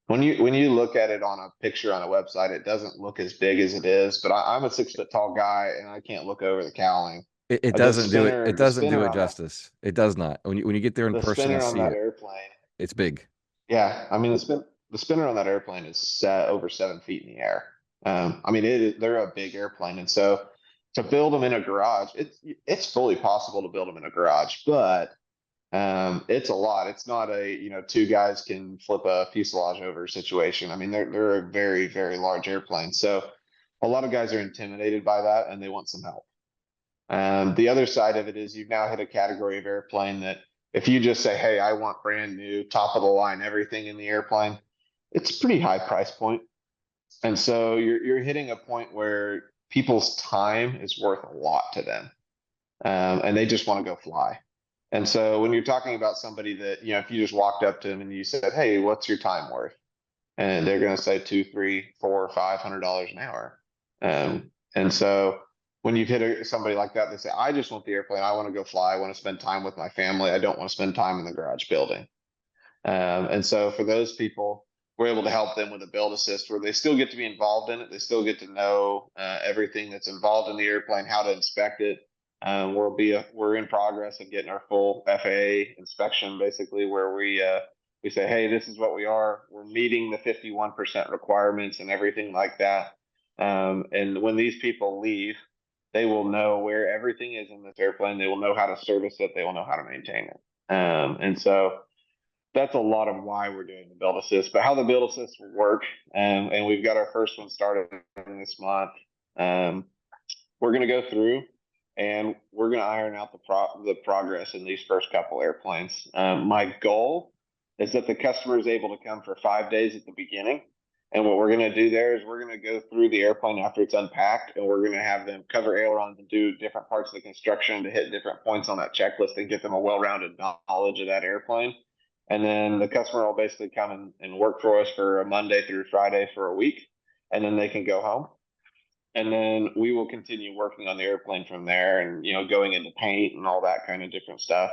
When you look at it on a picture on a website, it doesn't look as big as it is. But I'm a 6 foot tall guy, and I can't look over the cowling. It The doesn't do it. It spinner, the doesn't do spinner it on that, justice. It does not. When you get there in the person and spinner on see that it, airplane. it's big. Yeah, I mean the spinner on that airplane is over 7 feet in the air. I mean they're a big airplane, and so to build them in a garage, it's fully possible to build them in a garage, but it's a lot. It's not two guys can flip a fuselage over situation. I mean they're a very very large airplane, so a lot of guys are intimidated by that and they want some help. The other side of it is you've now hit a category of airplane that if you just say, hey, I want brand new, top of the line, everything in the airplane, it's a pretty high price point. And so you're hitting a point where people's time is worth a lot to them. And they just want to go fly. And so when you're talking about somebody that, if you just walked up to them and you said, hey, what's your time worth? And they're going to say $200, $300, $400, $500 an hour. And so when you've hit somebody like that, they say, I just want the airplane. I want to go fly. I want to spend time with my family. I don't want to spend time in the garage building. And so for those people, we're able to help them with a build assist where they still get to be involved in it. They still get to know everything that's involved in the airplane, how to inspect it. We're in progress of getting our full FAA inspection, basically, where we say, hey, this is what we are. We're meeting the 51% requirements and everything like that. And when these people leave, they will know where everything is in this airplane. They will know how to service it. They will know how to maintain it. And so that's a lot of why we're doing the build assist. But how the build assist will work, and we've got our first one started this month. We're going to go through and we're going to iron out the progress in these first couple airplanes. My goal is that the customer is able to come for 5 days at the beginning. And what we're going to do there is we're going to go through the airplane after it's unpacked, and we're going to have them cover ailerons and do different parts of the construction to hit different points on that checklist and get them a well-rounded knowledge of that airplane. And then the customer will basically come and work for us for a Monday through Friday for a week, and then they can go home. And then we will continue working on the airplane from there and, going into paint and all that kind of different stuff.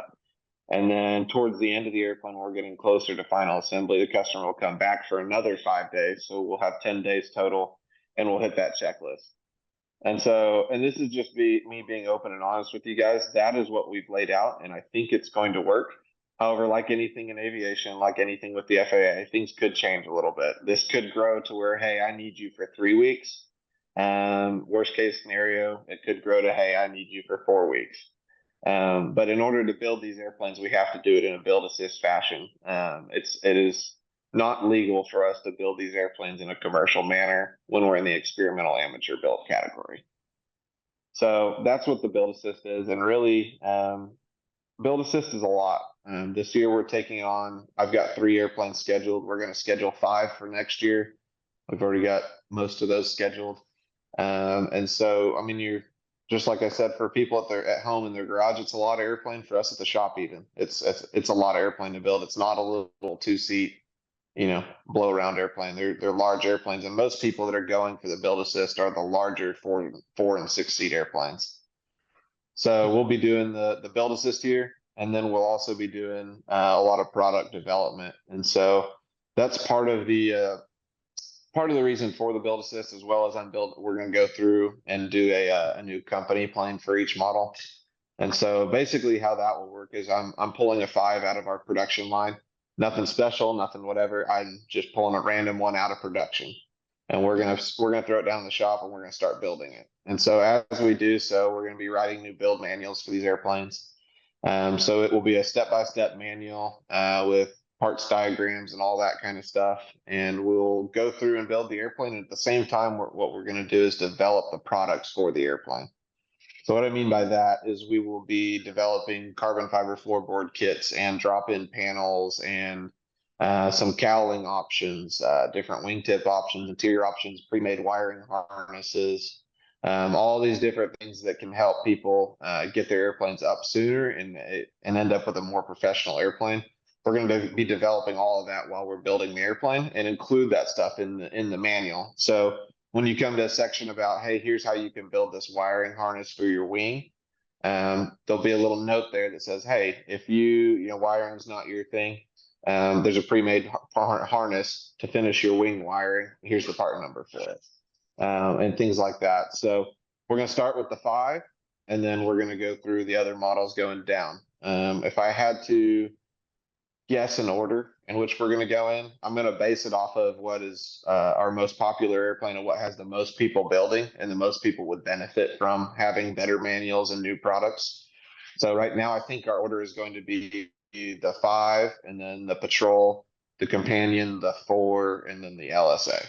And then towards the end of the airplane, we're getting closer to final assembly. The customer will come back for another 5 days. So we'll have 10 days total, and we'll hit that checklist. And this is just me being open and honest with you guys. That is what we've laid out, and I think it's going to work. However, like anything in aviation, like anything with the FAA, things could change a little bit. This could grow to where, hey, I need you for 3 weeks. Worst case scenario, it could grow to, hey, I need you for 4 weeks. But in order to build these airplanes, we have to do it in a build assist fashion. It is not legal for us to build these airplanes in a commercial manner when we're in the experimental amateur built category. So that's what the build assist is. And really, build assist is a lot. This year we're taking on, I've got 3 airplanes scheduled. We're going to schedule 5 for next year. We've already got most of those scheduled. And so, I mean, you're just like I said, for people at home in their garage, it's a lot of airplane. For us at the shop, even it's a lot of airplane to build. It's not a little 2-seat, blow around airplane. They're large airplanes, and most people that are going for the build assist are the larger 4 and 6-seat airplanes. So we'll be doing the build assist here, and then we'll also be doing a lot of product development. And so that's part of the reason for the build assist, as well as we're going to go through and do a new company plane for each model. And so basically how that will work is I'm pulling a 5 out of our production line. Nothing special, nothing whatever. I'm just pulling a random one out of production. And we're gonna throw it down in the shop, and we're gonna start building it. And so as we do so, we're gonna be writing new build manuals for these airplanes. So it will be a step-by-step manual with parts diagrams and all that kind of stuff. And we'll go through and build the airplane. And at the same time, what we're going to do is develop the products for the airplane. So what I mean by that is we will be developing carbon fiber floorboard kits and drop-in panels and some cowling options, different wingtip options, interior options, pre-made wiring harnesses, all these different things that can help people get their airplanes up sooner and end up with a more professional airplane. We're going to be developing all of that while we're building the airplane and include that stuff in the manual. So when you come to a section about, hey, here's how you can build this wiring harness for your wing, there'll be a little note there that says, hey, if wiring is not your thing, there's a pre-made harness to finish your wing wiring. Here's the part number for it, and things like that. So we're going to start with the 5, and then we're going to go through the other models going down. If I had to guess an order in which we're going to go in, I'm going to base it off of what is our most popular airplane and what has the most people building and the most people would benefit from having better manuals and new products. So right now, I think our order is going to be the 5, and then the Patrol, the Companion, the 4, and then the LSA.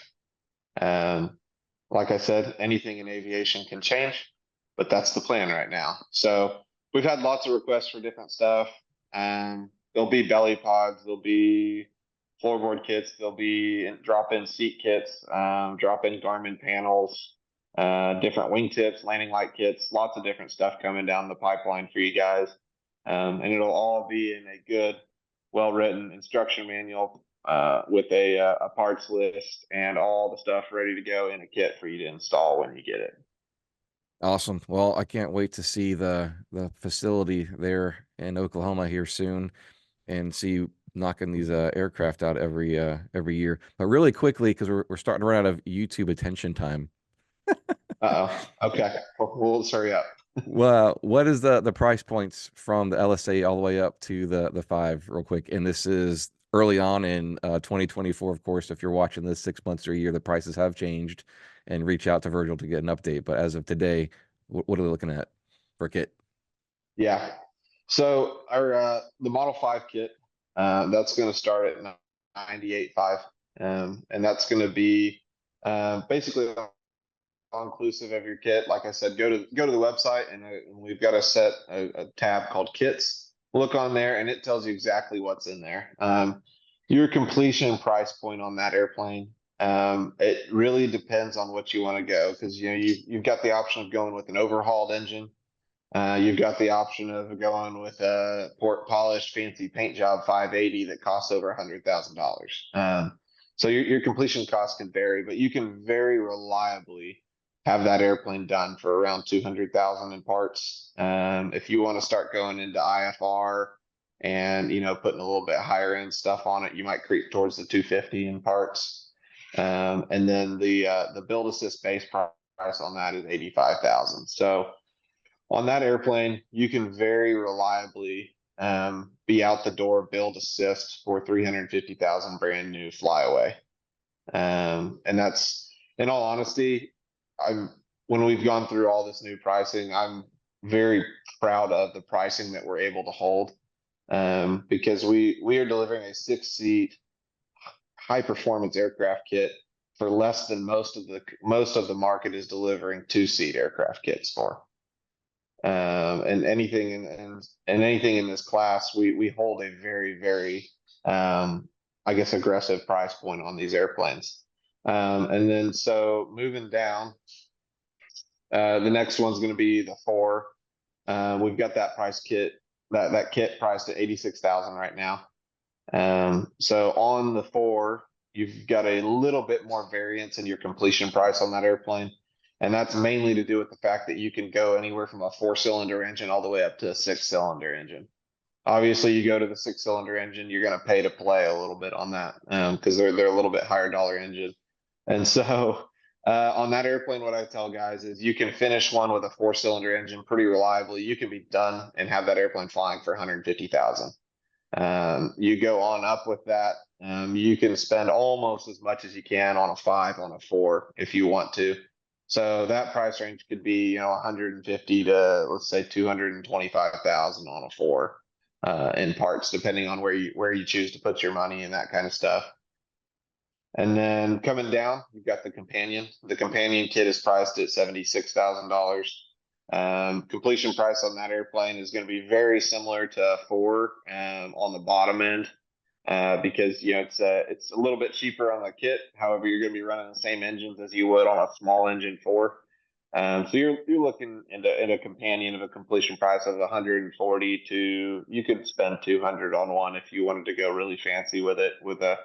Like I said, anything in aviation can change, but that's the plan right now. So we've had lots of requests for different stuff. There'll be belly pods, there'll be floorboard kits, there'll be drop-in seat kits, drop-in Garmin panels, different wingtips, landing light kits, lots of different stuff coming down the pipeline for you guys. And it'll all be in a good, well-written instruction manual with a parts list and all the stuff ready to go in a kit for you to install when you get it. Awesome. Well, I can't wait to see the facility there in Oklahoma here soon, and see you knocking these aircraft out every year. But really quickly, because we're starting to run out of YouTube attention time. Okay. We'll hurry up. Well, what is the price points from the LSA all the way up to the 5, real quick? And this is early on in 2024, of course. If you're watching this 6 months or a year, the prices have changed, and reach out to Virgil to get an update. But as of today, what are we looking at for a kit? Yeah. So our the Model 5 kit, that's going to start at 98.5, and that's going to be basically all inclusive of your kit. Like I said, go to the website, and we've got a tab called kits. Look on there, and it tells you exactly what's in there. Your completion price point on that airplane, it really depends on what you want to go, because you've got the option of going with an overhauled engine. You've got the option of going with a port polished fancy paint job 580 that costs over $100,000. So your completion costs can vary, but you can very reliably have that airplane done for around 200,000 in parts. If you want to start going into IFR and putting a little bit higher end stuff on it, you might creep towards the 250 in parts. And then the build assist base price on that is 85,000. So on that airplane, you can very reliably be out the door build assist for 350,000 brand new flyaway. And that's, in all honesty, when we've gone through all this new pricing, I'm very proud of the pricing that we're able to hold, because we are delivering a 6-seat high performance aircraft kit for less than most of the market is delivering 2-seat aircraft kits for. And anything in this class, we hold a very, very aggressive price point on these airplanes. And then so moving down, the next one's going to be the 4. We've got that kit priced at 86,000 right now. So on the 4, you've got a little bit more variance in your completion price on that airplane. And that's mainly to do with the fact that you can go anywhere from a 4-cylinder engine all the way up to a 6-cylinder engine. Obviously, you go to the 6-cylinder engine, you're going to pay to play a little bit on that, because they're a little bit higher dollar engine. And so on that airplane, what I tell guys is you can finish one with a 4-cylinder engine pretty reliably. You can be done and have that airplane flying for 150,000. You go on up with that. You can spend almost as much as you can on a 5, on a 4 if you want to. So that price range could be 150 to, let's say, 225,000 on a 4 in parts, depending on where you choose to put your money and that kind of stuff. And then coming down, you've got the companion. The companion kit is priced at $76,000. Completion price on that airplane is going to be very similar to a 4 on the bottom end, because it's a little bit cheaper on the kit. However, you're going to be running the same engines as you would on a small engine 4. So you're looking in a companion of a completion price of 140 to, you could spend 200 on one if you wanted to go really fancy with it, with a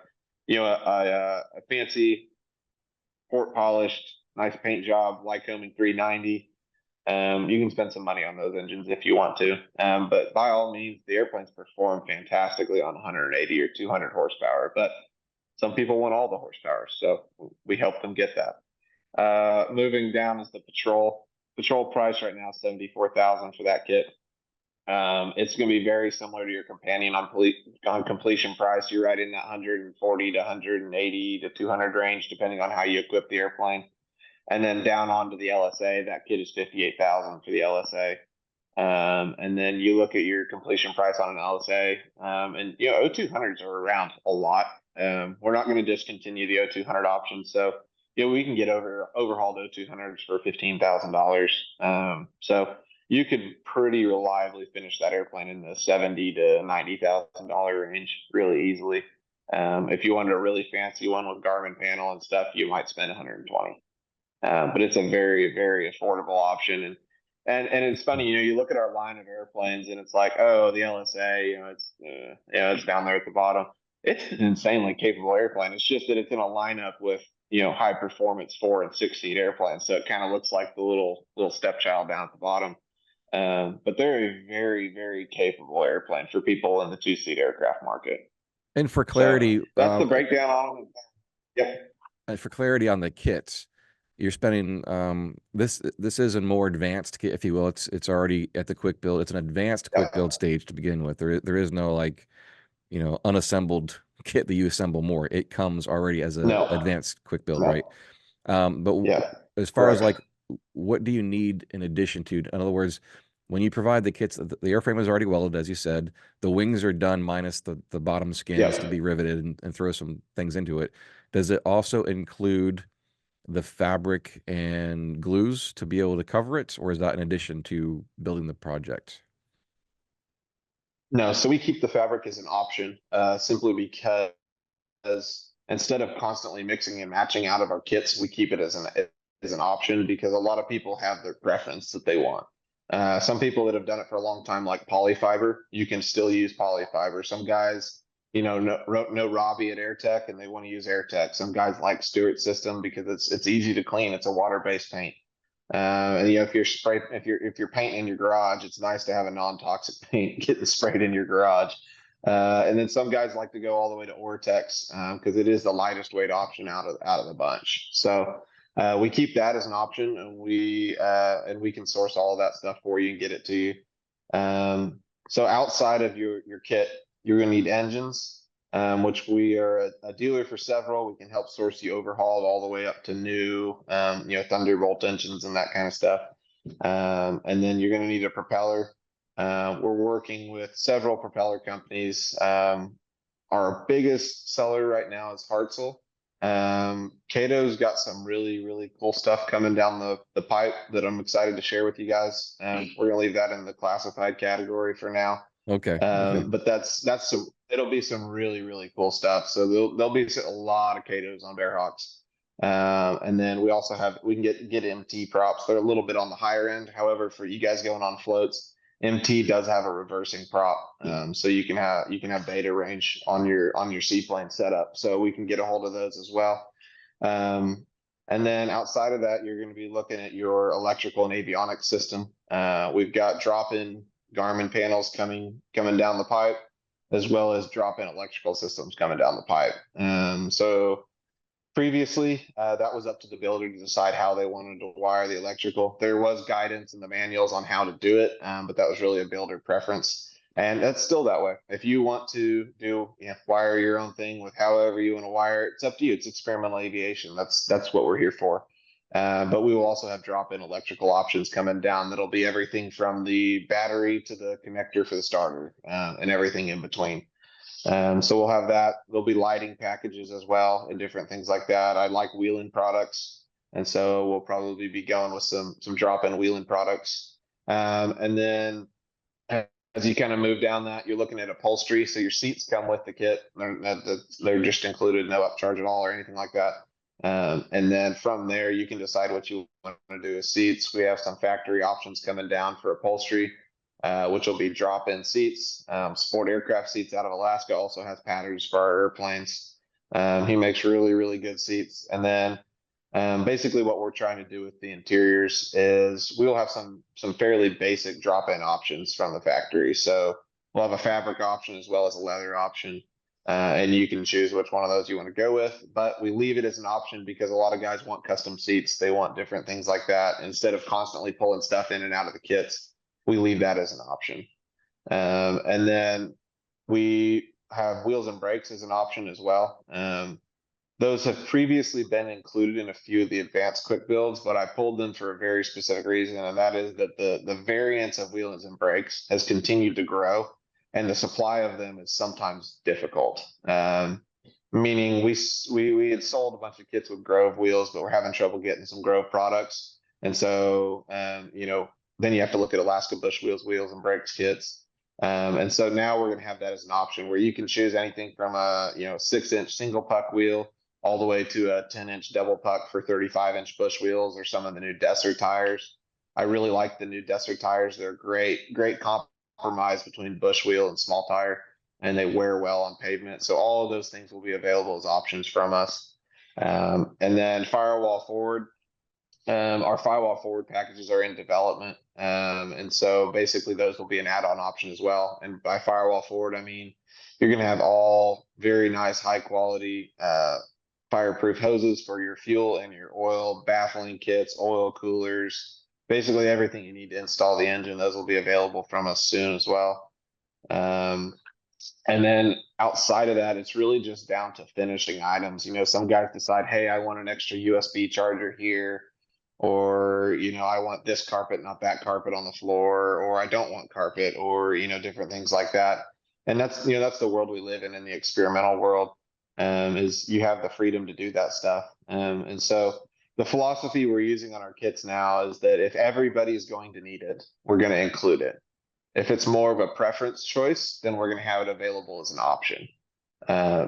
fancy port polished nice paint job, Lycoming 390. You can spend some money on those engines if you want to. But by all means, the airplanes perform fantastically on 180 or 200 horsepower. But some people want all the horsepower, so we help them get that. Moving down is the patrol. Patrol price right now, 74,000 for that kit. It's going to be very similar to your companion on completion price. You're right in that 140 to 180 to 200 range, depending on how you equip the airplane. And then down onto the LSA, that kit is 58,000 for the LSA. And then you look at your completion price on an LSA, and you know, O200s are around a lot. We're not going to discontinue the O200 option, so you know, we can get overhauled O200s for $15,000. So you could pretty reliably finish that airplane in the $70,000 to $90,000 range really easily. If you wanted a really fancy one with Garmin panel and stuff, you might spend 120. But it's a very, very affordable option. And it's funny, you know, you look at our line of airplanes and it's like, oh, the LSA, you know, it's down there at the bottom. It's an insanely capable airplane. It's just that it's in a lineup with, you know, high performance 4 and 6 seat airplanes. So it kind of looks like the little stepchild down at the bottom. But they're a very, very capable airplane for people in the 2-seat aircraft market. And for clarity, so that's the breakdown on them. Yep. And for clarity on the kits, you're spending this is a more advanced kit, if you will. It's already at the quick build. It's an advanced quick build stage to begin with. There is no, like, you know, unassembled kit that you assemble more. It comes already as an advanced quick build, right? But as far as like, what do you need in addition to? In other words, when you provide the kits, the airframe is already welded, as you said. The wings are done minus the bottom skins to be riveted and throw some things into it. Does it also include the fabric and glues to be able to cover it, or is that in addition to building the project? No, so we keep the fabric as an option, simply because instead of constantly mixing and matching out of our kits, we keep it as an option because a lot of people have their preference that they want. Some people that have done it for a long time, like polyfiber, you can still use polyfiber. Some guys, you know, know Robbie at AirTech and they want to use AirTech. Some guys like Stewart system because it's easy to clean. It's a water-based paint. And you know, if you're painting in your garage, it's nice to have a non-toxic paint getting sprayed in your garage. And then some guys like to go all the way to Ortex because it is the lightest weight option out of the bunch. So we keep that as an option, and we can source all of that stuff for you and get it to you. So outside of your kit, you're going to need engines, which we are a dealer for several. We can help source you overhauled all the way up to new, you know, Thunderbolt engines and that kind of stuff. And then you're going to need a propeller. We're working with several propeller companies. Our biggest seller right now is Hartzell. Cato's got some really, really cool stuff coming down the pipe that I'm excited to share with you guys. We're gonna leave that in the classified category for now. Okay. But it'll be some really, really cool stuff. So there'll be a lot of Cato's on Bearhawks. And then we can get MT props. They're a little bit on the higher end. However, for you guys going on floats, MT does have a reversing prop, so you can have beta range on your seaplane setup. So we can get a hold of those as well. And then outside of that, you're going to be looking at your electrical and avionics system. We've got drop-in Garmin panels coming down the pipe, as well as drop-in electrical systems coming down the pipe. So previously, that was up to the builder to decide how they wanted to wire the electrical. There was guidance in the manuals on how to do it, but that was really a builder preference. And that's still that way. If you want to wire your own thing with however you want to wire it, it's up to you. It's experimental aviation. That's what we're here for. But we will also have drop-in electrical options coming down. That'll be everything from the battery to the connector for the starter, and everything in between. So we'll have that. There'll be lighting packages as well and different things like that. I like wheeling products, and so we'll probably be going with some drop-in wheeling products. And then as you kind of move down that, you're looking at upholstery. So your seats come with the kit. They're just included, no upcharge at all or anything like that. And then from there, you can decide what you want to do with seats. We have some factory options coming down for upholstery, which will be drop-in seats. Sport Aircraft Seats out of Alaska also has patterns for our airplanes. He makes really, really good seats. And then Basically, what we're trying to do with the interiors is we'll have some fairly basic drop-in options from the factory. So we'll have a fabric option as well as a leather option, and you can choose which one of those you want to go with. But we leave it as an option because a lot of guys want custom seats. They want different things like that. Instead of constantly pulling stuff in and out of the kits, we leave that as an option. And then we have wheels and brakes as an option as well. Those have previously been included in a few of the advanced quick builds, but I pulled them for a very specific reason, and that is that the variance of wheels and brakes has continued to grow, and the supply of them is sometimes difficult. Meaning we had sold a bunch of kits with Grove wheels, but we're having trouble getting some Grove products, and so then you have to look at Alaska Bush wheels and brakes kits. And so now we're going to have that as an option where you can choose anything from a 6-inch single puck wheel all the way to a 10-inch double puck for 35-inch Bush wheels, or some of the new Desser tires. I really like the new Desser tires. They're great compromise between Bush wheel and small tire, and they wear well on pavement. So all of those things will be available as options from us. And then firewall forward. Our firewall forward packages are in development. And so basically those will be an add-on option as well. And by firewall forward, I mean, you're going to have all very nice, high quality, fireproof hoses for your fuel and your oil, baffling kits, oil coolers, basically everything you need to install the engine. Those will be available from us soon as well. And then outside of that, it's really just down to finishing items. Some guys decide, hey, I want an extra USB charger here, or I want this carpet, not that carpet on the floor, or I don't want carpet, or different things like that. And that's the world we live in the experimental world. Is you have the freedom to do that stuff. And so the philosophy we're using on our kits now is that if everybody's going to need it, we're going to include it. If it's more of a preference choice, then we're going to have it available as an option,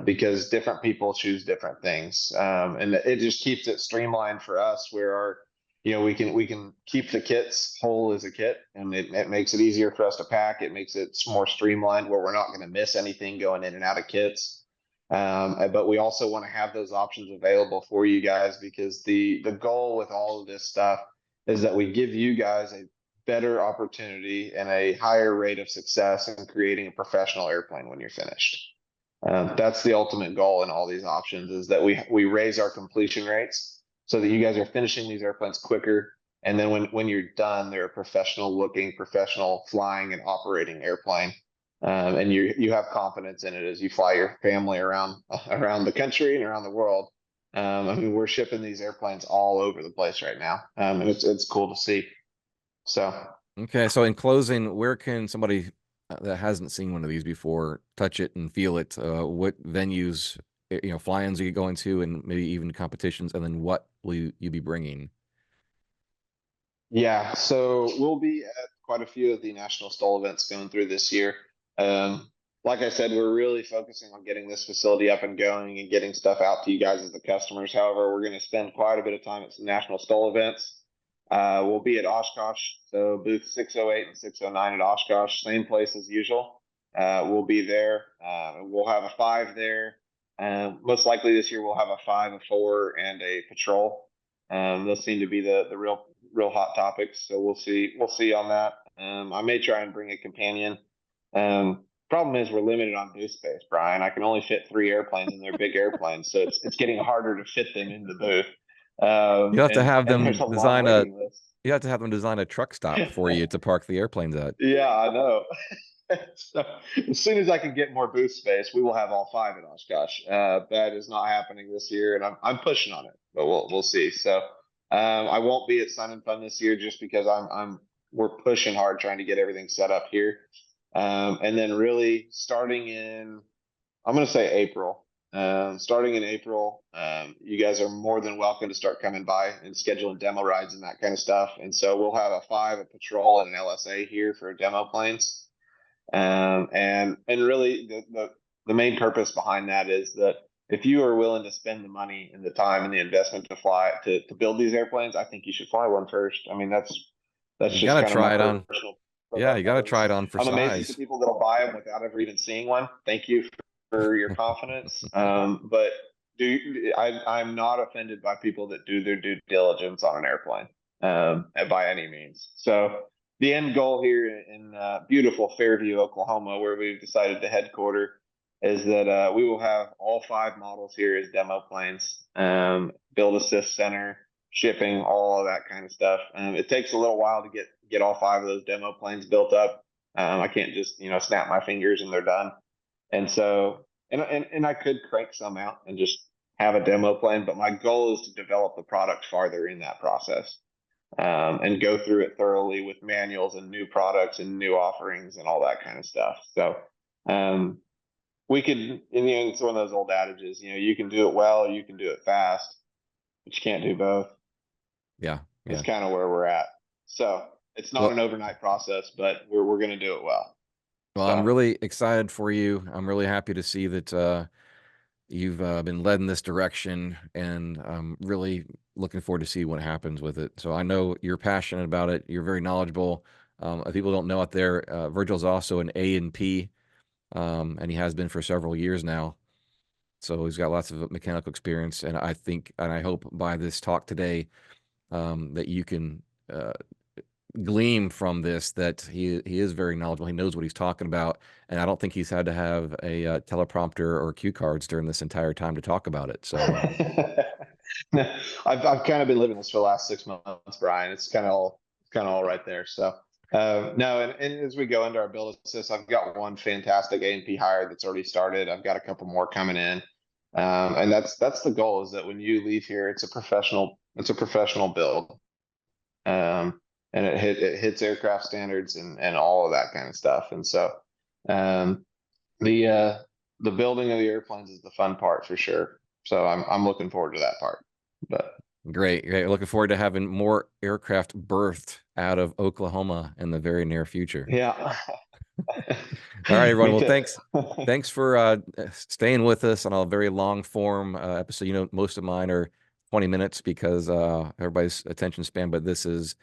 because different people choose different things. And it just keeps it streamlined for us, where we can keep the kits whole as a kit, and it makes it easier for us to pack. It makes it more streamlined, where we're not going to miss anything going in and out of kits. But we also want to have those options available for you guys, because the goal with all of this stuff is that we give you guys a better opportunity and a higher rate of success in creating a professional airplane when you're finished. That's the ultimate goal in all these options, is that we raise our completion rates so that you guys are finishing these airplanes quicker. And then when you're done, they're a professional looking, professional flying and operating airplane. And you have confidence in it as you fly your family around the country and around the world. I mean, we're shipping these airplanes all over the place right now. And it's cool to see. So. Okay. So in closing, where can somebody that hasn't seen one of these before touch it and feel it? What venues, fly-ins are you going to, and maybe even competitions? And then what will you be bringing? Yeah, so we'll be at quite a few of the national STOL events going through this year. Like I said, we're really focusing on getting this facility up and going and getting stuff out to you guys as the customers. However, we're going to spend quite a bit of time at some national STOL events. We'll be at Oshkosh, so booth 608 and 609 at Oshkosh, same place as usual. We'll be there. We'll have a 5 there. Most likely this year we'll have a 5, a 4, and a patrol. Those seem to be the real hot topics. So we'll see on that. I may try and bring a companion. Problem is we're limited on booth space, Brian. I can only fit 3 airplanes, and they're big airplanes, so it's getting harder to fit them in the booth. You have to have them design a. List. You have to have them design a truck stop for you to park the airplanes at. Yeah, I know. So as soon as I can get more booth space, we will have all 5 at Oshkosh. That is not happening this year, and I'm pushing on it, but we'll see. So I won't be at Sun and Fun this year, just because we're pushing hard trying to get everything set up here. And then really starting in, I'm going to say April. Starting in April, you guys are more than welcome to start coming by and scheduling demo rides and that kind of stuff. And so we'll have a 5, a patrol, and an LSA here for demo planes. And really the main purpose behind that is that if you are willing to spend the money and the time and the investment to fly to build these airplanes, I think you should fly one first. I mean, that's you just gotta kind try of it on. Yeah, you gotta try it on for I'm size. amazed at the people that'll buy them without ever even seeing one. Thank you for your confidence. But I'm not offended by people that do their due diligence on an airplane, by any means. So the end goal here in beautiful Fairview, Oklahoma, where we've decided to headquarter, is that we will have all 5 models here as demo planes, build assist center, shipping, all of that kind of stuff. It takes a little while to get all 5 of those demo planes built up. I can't just snap my fingers and they're done. And so and I could crank some out and just have a demo plane, but my goal is to develop the product farther in that process, and go through it thoroughly with manuals and new products and new offerings and all that kind of stuff. So we could, in the end, it's one of those old adages, you can do it well, or you can do it fast, but you can't do both. Yeah. It's kind of where we're at. So it's not an overnight process, but we're going to do it well. Well, I'm really excited for you. I'm really happy to see that you've been led in this direction, and I'm really looking forward to see what happens with it. So I know you're passionate about it. You're very knowledgeable. If people don't know out there, Virgil's also an A&P, and he has been for several years now. So he's got lots of mechanical experience, and I think, and I hope by this talk today, that you can glean from this that he is very knowledgeable. He knows what he's talking about, and I don't think he's had to have a teleprompter or cue cards during this entire time to talk about it. So I've kind of been living this for the last 6 months, Brian. It's kind of all right there. So no, and as we go into our build assist, I've got one fantastic A&P hire that's already started. I've got a couple more coming in, and that's the goal, is that when you leave here, it's a professional build. And it hits aircraft standards and all of that kind of stuff. And so, the building of the airplanes is the fun part for sure. So I'm looking forward to that part. But great. Looking forward to having more aircraft birthed out of Oklahoma in the very near future. Yeah. All right, everyone. Well, thanks for staying with us on a very long form episode. Most of mine are 20 minutes because everybody's attention span, but this is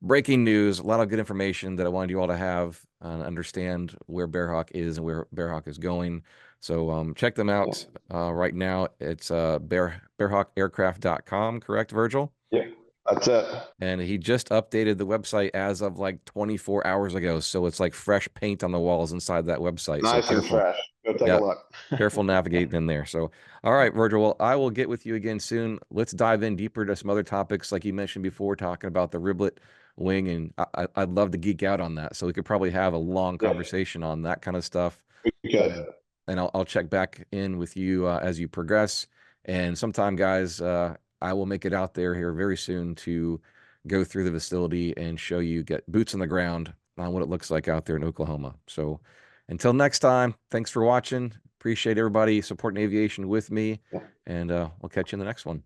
breaking news, a lot of good information that I wanted you all to have and understand where Bearhawk is and where Bearhawk is going. So check them out right now. It's bearhawkaircraft.com, correct, Virgil? Yeah, that's it. And he just updated the website as of like 24 hours ago. So it's like fresh paint on the walls inside that website. Nice and fresh. Go take a look. Careful navigating in there. So, all right, Virgil, well, I will get with you again soon. Let's dive in deeper to some other topics, like you mentioned before, talking about the riblet wing, and I'd love to geek out on that. So we could probably have a long conversation on that kind of stuff. And I'll check back in with you as you progress. And sometime, guys, I will make it out there here very soon to go through the facility and show you, get boots on the ground on what it looks like out there in Oklahoma. So until next time, thanks for watching. Appreciate everybody supporting aviation with me, and we'll catch you in the next one.